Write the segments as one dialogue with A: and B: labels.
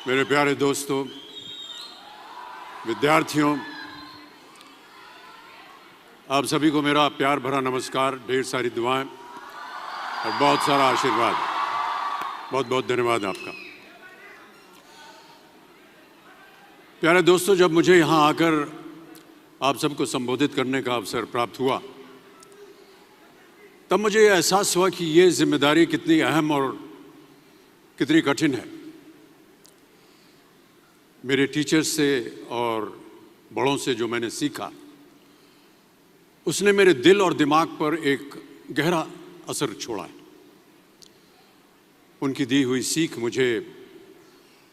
A: मेरे प्यारे दोस्तों, विद्यार्थियों, आप सभी को मेरा प्यार भरा नमस्कार, ढेर सारी दुआएं और बहुत सारा आशीर्वाद। बहुत बहुत धन्यवाद आपका। प्यारे दोस्तों, जब मुझे यहाँ आकर आप सबको संबोधित करने का अवसर प्राप्त हुआ, तब मुझे ये एहसास हुआ कि ये जिम्मेदारी कितनी अहम और कितनी कठिन है। मेरे टीचर्स से और बड़ों से जो मैंने सीखा, उसने मेरे दिल और दिमाग पर एक गहरा असर छोड़ा है। उनकी दी हुई सीख मुझे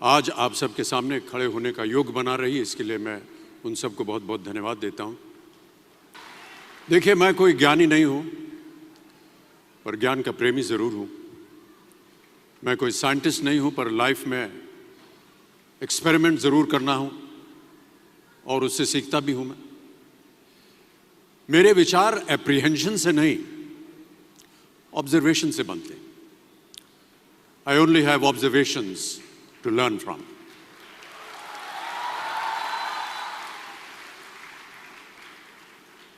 A: आज आप सबके सामने खड़े होने का योग बना रही है। इसके लिए मैं उन सबको बहुत बहुत धन्यवाद देता हूँ। देखिए, मैं कोई ज्ञानी नहीं हूँ, पर ज्ञान का प्रेमी ज़रूर हूँ। मैं कोई साइंटिस्ट नहीं हूँ, पर लाइफ में एक्सपेरिमेंट ज़रूर करना हूँ और उससे सीखता भी हूँ। मैं मेरे विचार एप्रीहेंशन से नहीं, ऑब्जर्वेशन से बनते। I only have observations to learn from.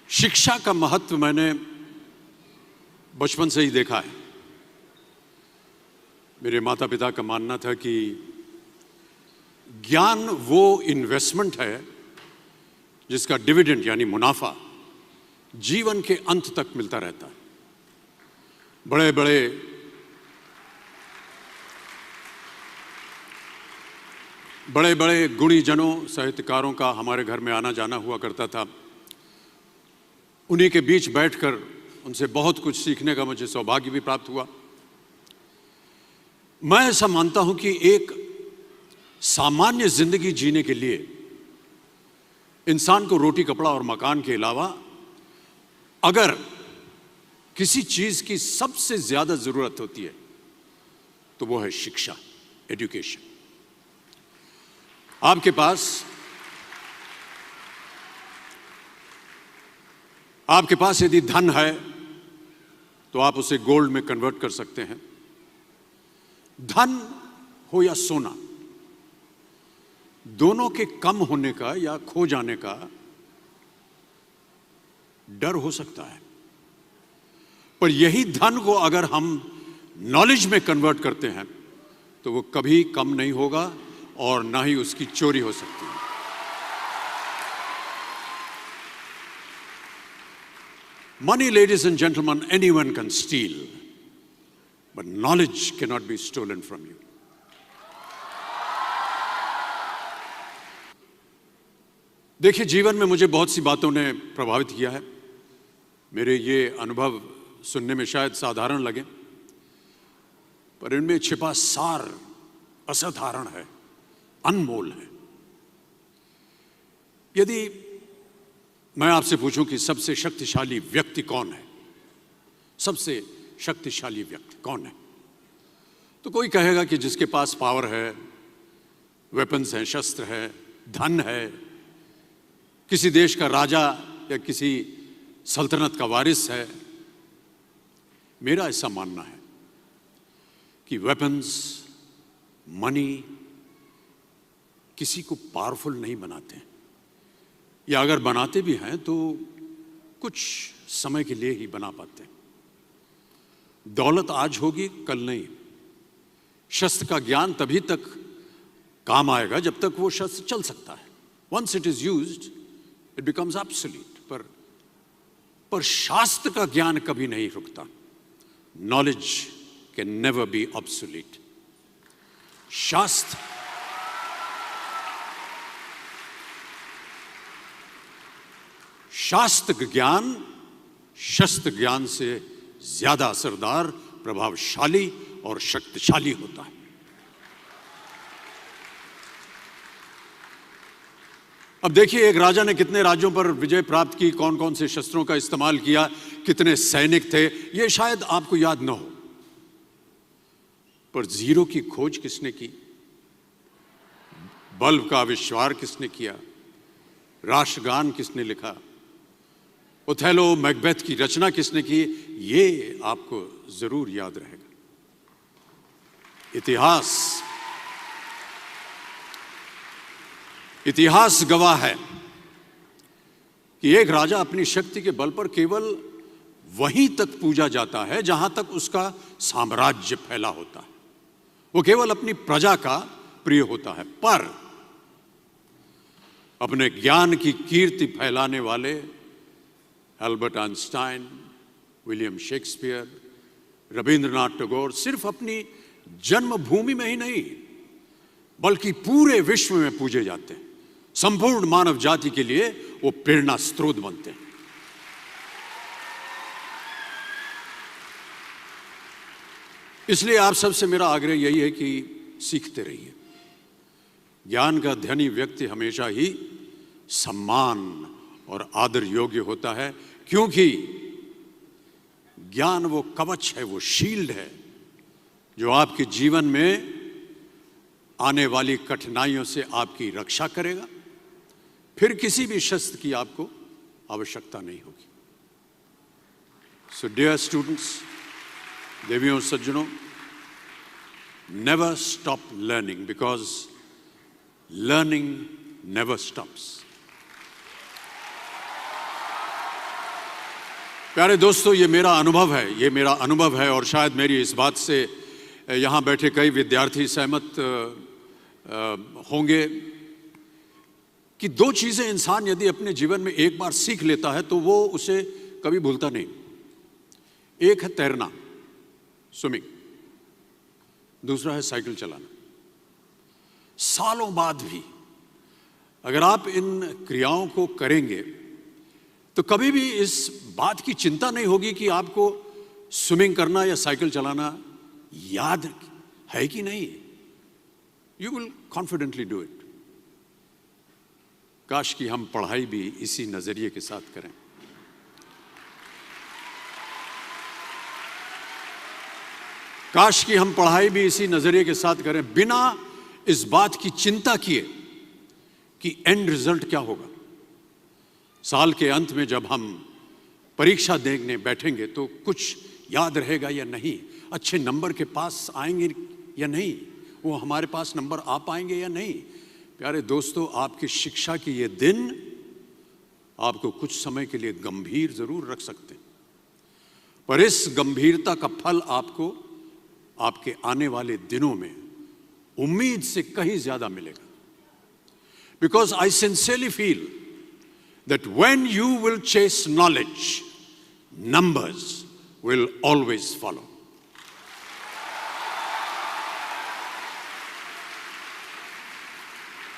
A: शिक्षा का महत्व मैंने बचपन से ही देखा है। मेरे माता पिता का मानना था कि ज्ञान वो इन्वेस्टमेंट है जिसका डिविडेंड यानी मुनाफा जीवन के अंत तक मिलता रहता है। बड़े बड़े गुणीजनों, साहित्यकारों का हमारे घर में आना जाना हुआ करता था। उन्हीं के बीच बैठकर उनसे बहुत कुछ सीखने का मुझे सौभाग्य भी प्राप्त हुआ। मैं ऐसा मानता हूं कि एक सामान्य जिंदगी जीने के लिए इंसान को रोटी, कपड़ा और मकान के अलावा अगर किसी चीज की सबसे ज्यादा जरूरत होती है तो वो है शिक्षा, एजुकेशन। आपके पास यदि धन है तो आप उसे गोल्ड में कन्वर्ट कर सकते हैं। धन हो या सोना, दोनों के कम होने का या खो जाने का डर हो सकता है, पर यही धन को अगर हम नॉलेज में कन्वर्ट करते हैं तो वो कभी कम नहीं होगा और ना ही उसकी चोरी हो सकती है। Money, ladies and gentlemen, anyone can steal, but knowledge cannot be stolen from you. देखिए, जीवन में मुझे बहुत सी बातों ने प्रभावित किया है। मेरे ये अनुभव सुनने में शायद साधारण लगे, पर इनमें छिपा सार असाधारण है, अनमोल है। यदि मैं आपसे पूछूं कि सबसे शक्तिशाली व्यक्ति कौन है, सबसे शक्तिशाली व्यक्ति कौन है, तो कोई कहेगा कि जिसके पास पावर है, वेपन्स हैं, शस्त्र है, धन है, किसी देश का राजा या किसी सल्तनत का वारिस है। मेरा ऐसा मानना है कि वेपन्स, मनी किसी को पावरफुल नहीं बनाते, या अगर बनाते भी हैं तो कुछ समय के लिए ही बना पाते हैं। दौलत आज होगी, कल नहीं। शस्त्र का ज्ञान तभी तक काम आएगा जब तक वो शस्त्र चल सकता है। Once it is used it becomes absolute. पर शास्त्र का ज्ञान कभी नहीं रुकता। Knowledge can never be obsolete. शास्त्र ज्ञान शस्त्र ज्ञान से ज्यादा असरदार, प्रभावशाली और शक्तिशाली होता है। अब देखिए, एक राजा ने कितने राज्यों पर विजय प्राप्त की, कौन कौन से शस्त्रों का इस्तेमाल किया, कितने सैनिक थे, यह शायद आपको याद न हो, पर जीरो की खोज किसने की, बल्ब का आविष्कार किसने किया, राष्ट्रगान किसने लिखा, ओथेलो, मैकबेथ की रचना किसने की, ये आपको जरूर याद रहेगा। इतिहास गवाह है कि एक राजा अपनी शक्ति के बल पर केवल वहीं तक पूजा जाता है जहां तक उसका साम्राज्य फैला होता है। वो केवल अपनी प्रजा का प्रिय होता है। पर अपने ज्ञान की कीर्ति फैलाने वाले Albert Einstein, William Shakespeare, Rabindranath Tagore सिर्फ अपनी जन्मभूमि में ही नहीं बल्कि पूरे विश्व में पूजे जाते हैं। संपूर्ण मानव जाति के लिए वो प्रेरणा स्रोत बनते हैं। इसलिए आप सबसे मेरा आग्रह यही है कि सीखते रहिए। ज्ञान का धनी व्यक्ति हमेशा ही सम्मान और आदर योग्य होता है, क्योंकि ज्ञान वो कवच है, वो शील्ड है जो आपके जीवन में आने वाली कठिनाइयों से आपकी रक्षा करेगा। फिर किसी भी शस्त्र की आपको आवश्यकता नहीं होगी। सो डियर स्टूडेंट्स, देवियों सज्जनों, never stop learning because learning never stops. प्यारे दोस्तों, ये मेरा अनुभव है और शायद मेरी इस बात से यहाँ बैठे कई विद्यार्थी सहमत होंगे कि दो चीज़ें इंसान यदि अपने जीवन में एक बार सीख लेता है तो वो उसे कभी भूलता नहीं। एक है तैरना, स्विमिंग, दूसरा है साइकिल चलाना। सालों बाद भी अगर आप इन क्रियाओं को करेंगे तो कभी भी इस बात की चिंता नहीं होगी कि आपको स्विमिंग करना या साइकिल चलाना याद है कि नहीं। You will confidently do it. काश कि हम पढ़ाई भी इसी नजरिए के साथ करें। काश कि हम पढ़ाई भी इसी नजरिए के साथ करें, बिना इस बात की चिंता किए कि एंड रिजल्ट क्या होगा। साल के अंत में जब हम परीक्षा देने बैठेंगे तो कुछ याद रहेगा या नहीं, अच्छे नंबर के पास आएंगे या नहीं, वो हमारे पास नंबर आ पाएंगे या नहीं। प्यारे दोस्तों, आपकी शिक्षा के ये दिन आपको कुछ समय के लिए गंभीर जरूर रख सकते हैं, पर इस गंभीरता का फल आपको आपके आने वाले दिनों में उम्मीद से कहीं ज्यादा मिलेगा। Because I sincerely feel that when you will chase knowledge, numbers will always follow.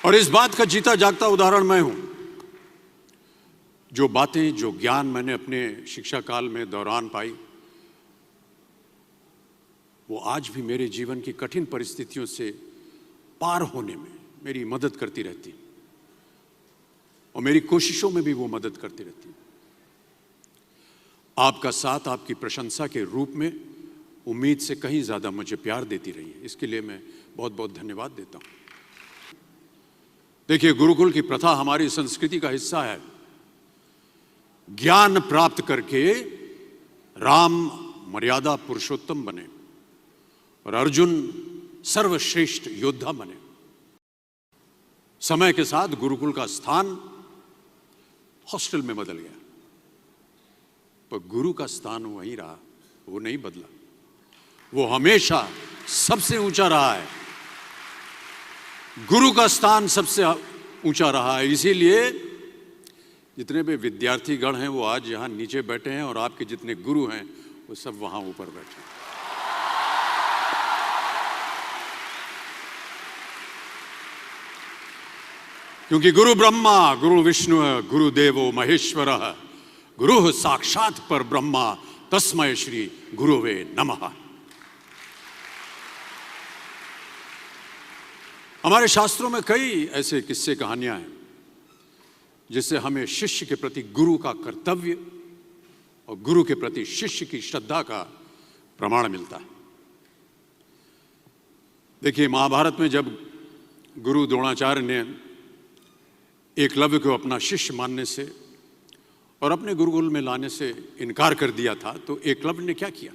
A: और इस बात का जीता जागता उदाहरण मैं हूं। जो बातें, जो ज्ञान मैंने अपने शिक्षा काल में दौरान पाई, वो आज भी मेरे जीवन की कठिन परिस्थितियों से पार होने में मेरी मदद करती रहती है और मेरी कोशिशों में भी वो मदद करती रहती है। आपका साथ, आपकी प्रशंसा के रूप में उम्मीद से कहीं ज्यादा मुझे प्यार देती रही है। इसके लिए मैं बहुत बहुत धन्यवाद देता हूं। देखिए, गुरुकुल की प्रथा हमारी संस्कृति का हिस्सा है। ज्ञान प्राप्त करके राम मर्यादा पुरुषोत्तम बने और अर्जुन सर्वश्रेष्ठ योद्धा बने। समय के साथ गुरुकुल का स्थान हॉस्टल में बदल गया, पर गुरु का स्थान वहीं रहा, वो नहीं बदला। वो हमेशा सबसे ऊंचा रहा है। गुरु का स्थान सबसे ऊंचा रहा है। इसीलिए जितने भी विद्यार्थीगण हैं वो आज यहां नीचे बैठे हैं और आपके जितने गुरु हैं वो सब वहां ऊपर बैठे हैं। क्योंकि गुरु ब्रह्मा गुरु विष्णु गुरुदेवो महेश्वर गुरु साक्षात पर ब्रह्मा तस्मै श्री गुरुवे नमः। हमारे शास्त्रों में कई ऐसे किस्से कहानियां हैं जिससे हमें शिष्य के प्रति गुरु का कर्तव्य और गुरु के प्रति शिष्य की श्रद्धा का प्रमाण मिलता है। देखिए, महाभारत में जब गुरु द्रोणाचार्य ने एकलव्य को अपना शिष्य मानने से और अपने गुरुकुल में लाने से इनकार कर दिया था, तो एकलव्य ने क्या किया?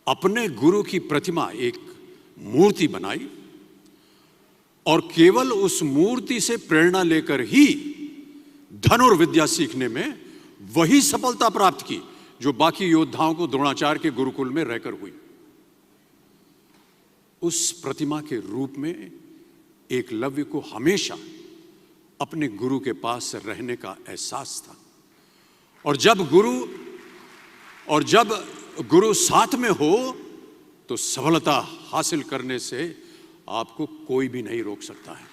A: अपने गुरु की प्रतिमा, एक मूर्ति बनाई और केवल उस मूर्ति से प्रेरणा लेकर ही धनुर्विद्या सीखने में वही सफलता प्राप्त की जो बाकी योद्धाओं को द्रोणाचार्य के गुरुकुल में रहकर हुई। उस प्रतिमा के रूप में एकलव्य को हमेशा अपने गुरु के पास रहने का एहसास था। और जब गुरु साथ में हो तो सफलता हासिल करने से आपको कोई भी नहीं रोक सकता है।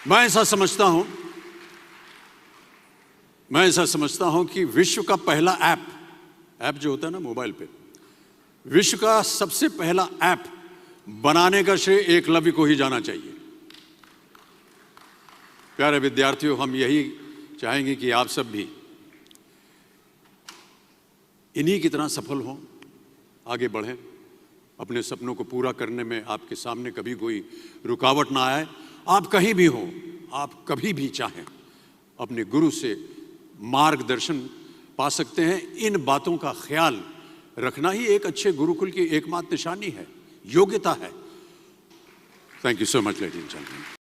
A: मैं ऐसा समझता हूं कि विश्व का पहला ऐप जो होता है ना मोबाइल पे, विश्व का सबसे पहला ऐप बनाने का श्रेय एकलव्य को ही जाना चाहिए। प्यारे विद्यार्थियों, हम यही चाहेंगे कि आप सब भी इन्हीं की तरह सफल हों, आगे बढ़ें, अपने सपनों को पूरा करने में आपके सामने कभी कोई रुकावट ना आए। आप कहीं भी हों, आप कभी भी चाहें अपने गुरु से मार्गदर्शन पा सकते हैं। इन बातों का ख्याल रखना ही एक अच्छे गुरुकुल की एकमात्र निशानी है, योग्यता है। Thank you so much ladies and gentleman.